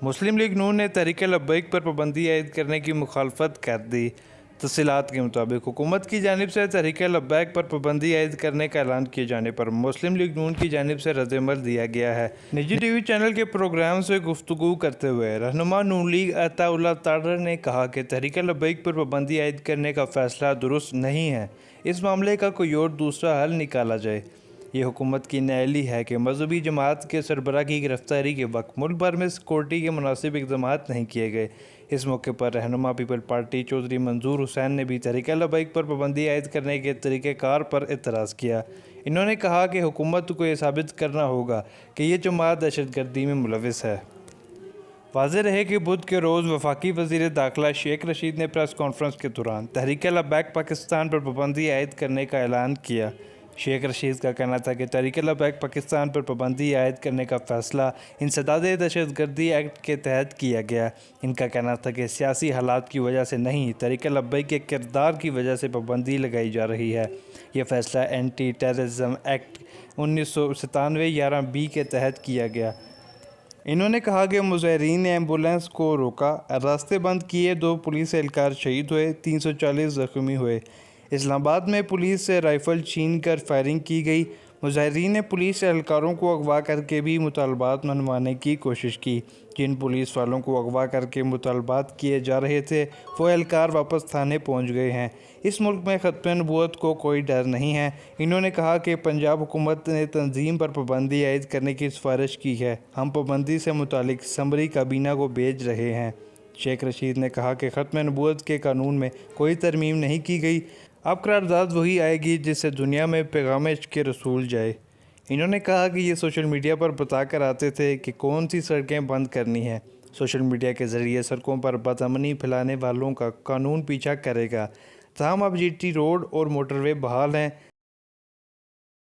مسلم league نون نے تحریک لبیک پر پابندی عائد کرنے کی مخالفت کر دی۔ تفصیلات کے مطابق حکومت کی جانب سے تحریک لبیک پر پابندی عائد کرنے کا اعلان کیے جانے پر مسلم لیگ نون کی جانب سے رد عمل دیا گیا ہے۔ نجی ٹی وی چینل کے پروگرام سے گفتگو کرتے ہوئے رہنما نون لیگ عطا اللہ تارڑ نے کہا کہ تحریک لبیک پر پابندی عائد کرنے کا فیصلہ درست نہیں ہے، اس معاملے کا کوئی اور دوسرا حل نکالا جائے۔ یہ حکومت کی نااہلی ہے کہ مذہبی جماعت کے سربراہ کی گرفتاری کے وقت ملک بھر میں سیکورٹی کے مناسب اقدامات نہیں کیے گئے۔ اس موقع پر رہنما پیپل پارٹی چودھری منظور حسین نے بھی تحریک لبیک پر پابندی عائد کرنے کے طریقہ کار پر اعتراض کیا۔ انہوں نے کہا کہ حکومت کو یہ ثابت کرنا ہوگا کہ یہ جماعت دہشت گردی میں ملوث ہے۔ واضح رہے کہ بدھ کے روز وفاقی وزیر داخلہ شیخ رشید نے پریس کانفرنس کے دوران تحریک لبیک پاکستان پر پابندی عائد کرنے کا اعلان کیا۔ شیخ رشید کا کہنا تھا کہ تحریک لبیک پاکستان پر پابندی عائد کرنے کا فیصلہ انسداد دہشت گردی ایکٹ کے تحت کیا گیا۔ ان کا کہنا تھا کہ سیاسی حالات کی وجہ سے نہیں، تحریک لبیک کے کردار کی وجہ سے پابندی لگائی جا رہی ہے۔ یہ فیصلہ اینٹی ٹیررزم ایکٹ 1997 11B کے تحت کیا گیا۔ انہوں نے کہا کہ مظاہرین نے ایمبولینس کو روکا، راستے بند کیے، 2 پولیس اہلکار شہید ہوئے، 340 زخمی ہوئے۔ اسلام آباد میں پولیس سے رائفل چھین کر فائرنگ کی گئی۔ مظاہرین نے پولیس اہلکاروں کو اغوا کر کے بھی مطالبات منوانے کی کوشش کی۔ جن پولیس والوں کو اغوا کر کے مطالبات کیے جا رہے تھے وہ اہلکار واپس تھانے پہنچ گئے ہیں۔ اس ملک میں ختم نبوت کو کوئی ڈر نہیں ہے۔ انہوں نے کہا کہ پنجاب حکومت نے تنظیم پر پابندی عائد کرنے کی سفارش کی ہے، ہم پابندی سے متعلق سمری کابینہ کو بھیج رہے ہیں۔ شیخ رشید نے کہا کہ ختم نبوت کے قانون میں کوئی ترمیم نہیں کی گئی، اب قرارداد وہی آئے گی جس سے دنیا میں پیغام عشق کے رسول جائے۔ انہوں نے کہا کہ یہ سوشل میڈیا پر بتا کر آتے تھے کہ کون سی سڑکیں بند کرنی ہیں۔ سوشل میڈیا کے ذریعے سڑکوں پر بدامنی پھیلانے والوں کا قانون پیچھا کرے گا۔ تاہم اب GT روڈ اور موٹر وے بحال ہیں۔